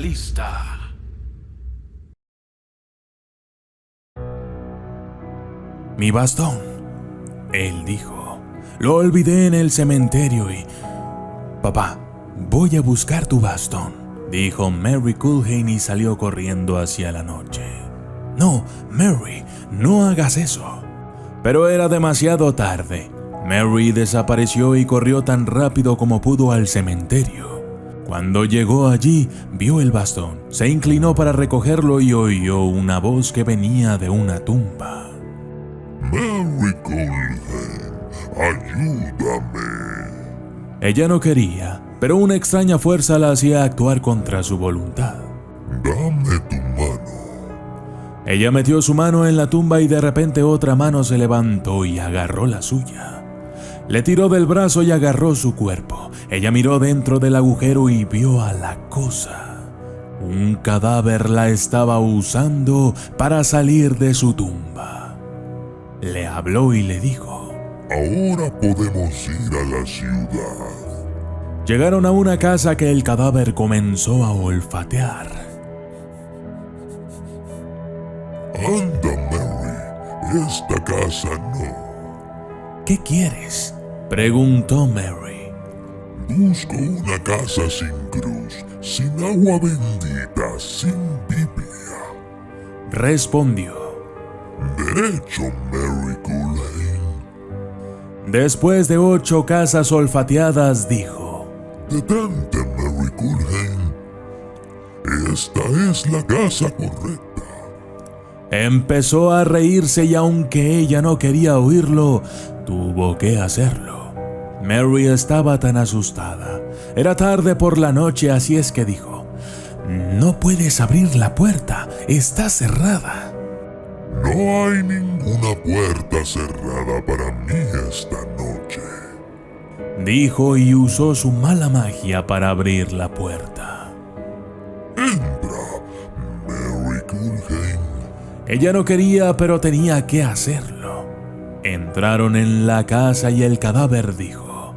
lista. Mi bastón, él dijo. Lo olvidé en el cementerio y... Papá, voy a buscar tu bastón, dijo Mary Culhane y salió corriendo hacia la noche. No, Mary, no hagas eso. Pero era demasiado tarde. Mary desapareció y corrió tan rápido como pudo al cementerio. Cuando llegó allí, vio el bastón, se inclinó para recogerlo y oyó una voz que venía de una tumba. Mary Culhane, ayúdame. Ella no quería, pero una extraña fuerza la hacía actuar contra su voluntad. Dame tu mano. Ella metió su mano en la tumba y de repente otra mano se levantó y agarró la suya. Le tiró del brazo y agarró su cuerpo. Ella miró dentro del agujero y vio a la cosa. Un cadáver la estaba usando para salir de su tumba. Le habló y le dijo: Ahora podemos ir a la ciudad. Llegaron a una casa que el cadáver comenzó a olfatear. Anda, Mary, esta casa no. ¿Qué quieres?, preguntó Mary. Busco una casa sin cruz, sin agua bendita, sin Biblia. Respondió. Derecho, Mary Culhane. Después de 8 casas olfateadas, dijo: Detente, Mary Culhane. Esta es la casa correcta. Empezó a reírse y aunque ella no quería oírlo, tuvo que hacerlo. Mary estaba tan asustada. Era tarde por la noche, así es que dijo: No puedes abrir la puerta, está cerrada. No hay ninguna puerta cerrada para mí esta noche, dijo y usó su mala magia para abrir la puerta. Entra, Mary Culhane. Ella no quería, pero tenía que hacerlo. Entraron en la casa y el cadáver dijo: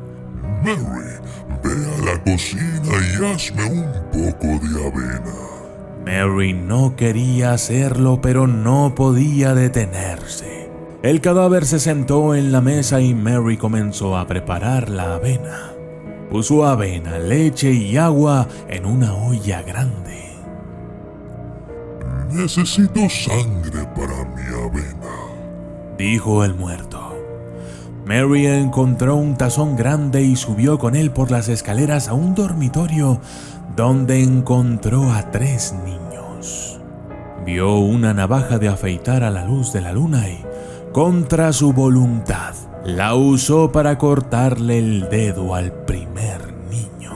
Mary, ve a la cocina y hazme un poco de avena. Mary no quería hacerlo, pero no podía detenerse. El cadáver se sentó en la mesa y Mary comenzó a preparar la avena. Puso avena, leche y agua en una olla grande. Necesito sangre para mi avena, dijo el muerto. Mary encontró un tazón grande y subió con él por las escaleras a un dormitorio donde encontró a 3 niños. Vio una navaja de afeitar a la luz de la luna y, contra su voluntad, la usó para cortarle el dedo al primer niño.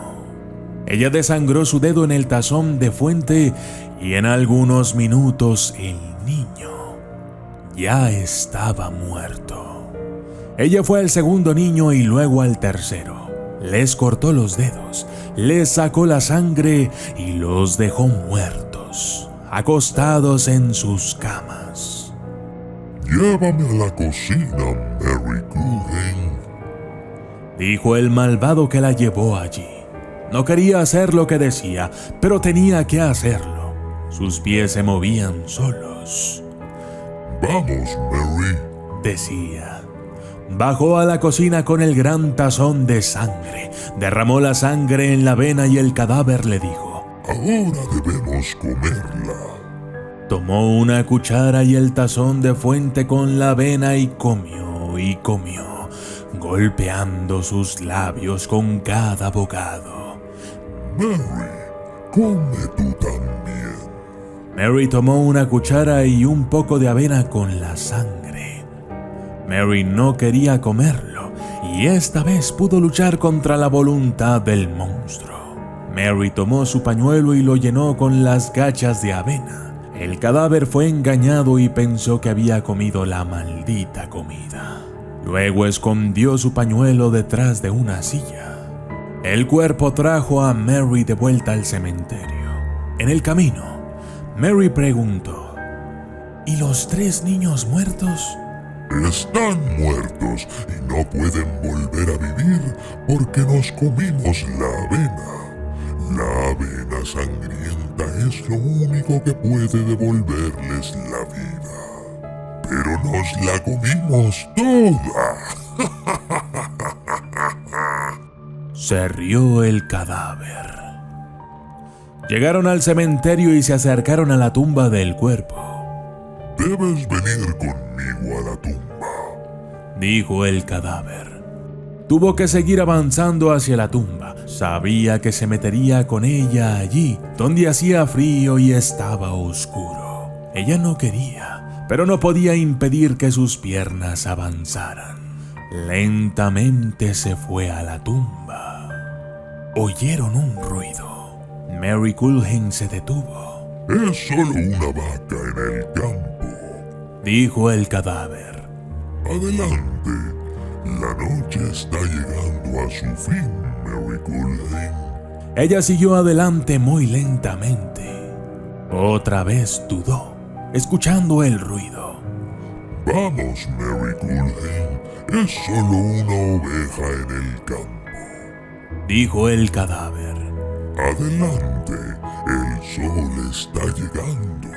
Ella desangró su dedo en el tazón de fuente y en algunos minutos el niño ya estaba muerto. Ella fue al segundo niño y luego al tercero. Les cortó los dedos, les sacó la sangre y los dejó muertos, acostados en sus camas. Llévame a la cocina, Mary Culhane, dijo el malvado que la llevó allí. No quería hacer lo que decía, pero tenía que hacerlo. Sus pies se movían solos. Vamos, Mary, decía. Bajó a la cocina con el gran tazón de sangre, derramó la sangre en la avena y el cadáver le dijo: ahora debemos comerla. Tomó una cuchara y el tazón de fuente con la avena y comió, golpeando sus labios con cada bocado. Mary, come tú también. Mary tomó una cuchara y un poco de avena con la sangre. Mary no quería comerlo y esta vez pudo luchar contra la voluntad del monstruo. Mary tomó su pañuelo y lo llenó con las gachas de avena. El cadáver fue engañado y pensó que había comido la maldita comida. Luego escondió su pañuelo detrás de una silla. El cuerpo trajo a Mary de vuelta al cementerio. En el camino, Mary preguntó: ¿y los 3 niños muertos? Están muertos y no pueden volver a vivir porque nos comimos la avena. La avena sangrienta es lo único que puede devolverles la vida. Pero nos la comimos toda. Se rió el cadáver. Llegaron al cementerio y se acercaron a la tumba del cuerpo. Debes venir conmigo a la tumba, dijo el cadáver. Tuvo que seguir avanzando hacia la tumba. Sabía que se metería con ella allí, donde hacía frío y estaba oscuro. Ella no quería, pero no podía impedir que sus piernas avanzaran. Lentamente se fue a la tumba. Oyeron un ruido. Mary Culhane se detuvo. Es solo una vaca en el campo, dijo el cadáver. Adelante, la noche está llegando a su fin, Mary Culhane. Ella siguió adelante muy lentamente. Otra vez dudó, escuchando el ruido. Vamos, Mary Culhane, es solo una oveja en el campo, dijo el cadáver. Adelante, el sol está llegando.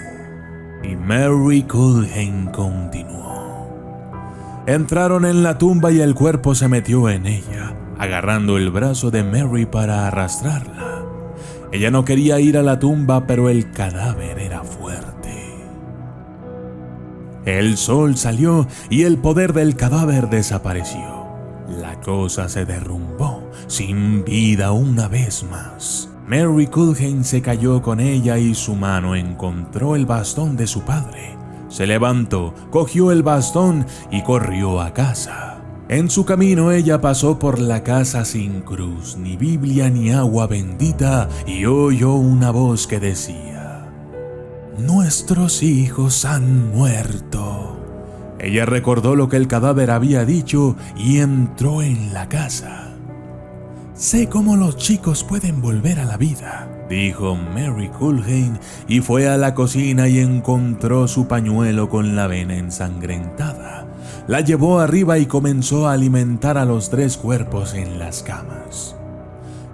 Y Mary Culhane continuó. Entraron en la tumba y el cuerpo se metió en ella, agarrando el brazo de Mary para arrastrarla. Ella no quería ir a la tumba, pero el cadáver era fuerte. El sol salió y el poder del cadáver desapareció. La cosa se derrumbó, sin vida una vez más. Mary Culhane se cayó con ella y su mano encontró el bastón de su padre. Se levantó, cogió el bastón y corrió a casa. En su camino ella pasó por la casa sin cruz, ni Biblia ni agua bendita, y oyó una voz que decía: «Nuestros hijos han muerto». Ella recordó lo que el cadáver había dicho y entró en la casa. «Sé cómo los chicos pueden volver a la vida», dijo Mary Culhane, y fue a la cocina y encontró su pañuelo con la avena ensangrentada. La llevó arriba y comenzó a alimentar a los 3 cuerpos en las camas.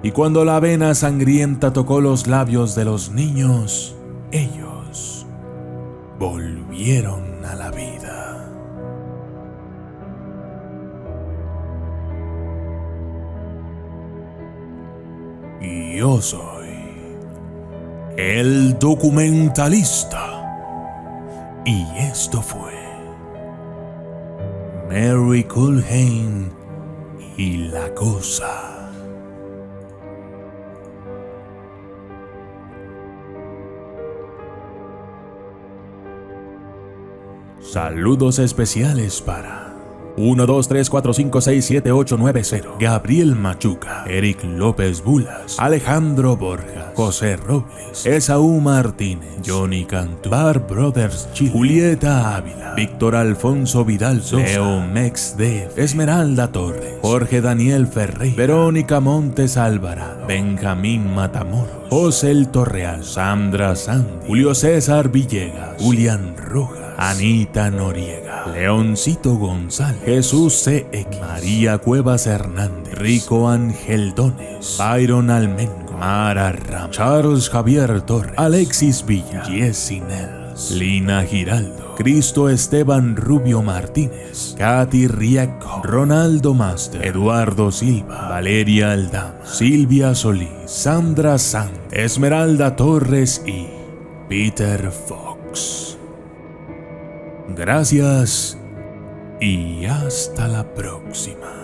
Y cuando la avena sangrienta tocó los labios de los niños, ellos volvieron a la vida. Yo soy el documentalista. Y esto fue Mary Culhane y la cosa. Saludos especiales para 1, 2, 3, 4, 5, 6, 7, 8, 9, 0. Gabriel Machuca, Eric López Bulas, Alejandro Borjas, José Robles, Esaú Martínez, Johnny Cantú, Bar Brothers Chile, Julieta Ávila, Víctor Alfonso Vidal Sosa, Leo Mex Def, Esmeralda Torres, Jorge Daniel Ferreira, Verónica Montes Alvarado, Benjamín Matamoros, José El Torreal, Sandra Sandy, Julio César Villegas, Julián Rojas, Anita Noriega, Leoncito González, Jesús CX, María Cuevas Hernández, Rico Ángel Dones, Byron Almengo, Mara Ram, Charles Javier Torres, Alexis Villa, Jessy Nels, Lina Giraldo, Cristo Esteban Rubio Martínez, Katy Riecco, Ronaldo Master, Eduardo Silva, Valeria Aldama, Silvia Solís, Sandra Sanz, Esmeralda Torres y Peter Fox. Gracias y hasta la próxima.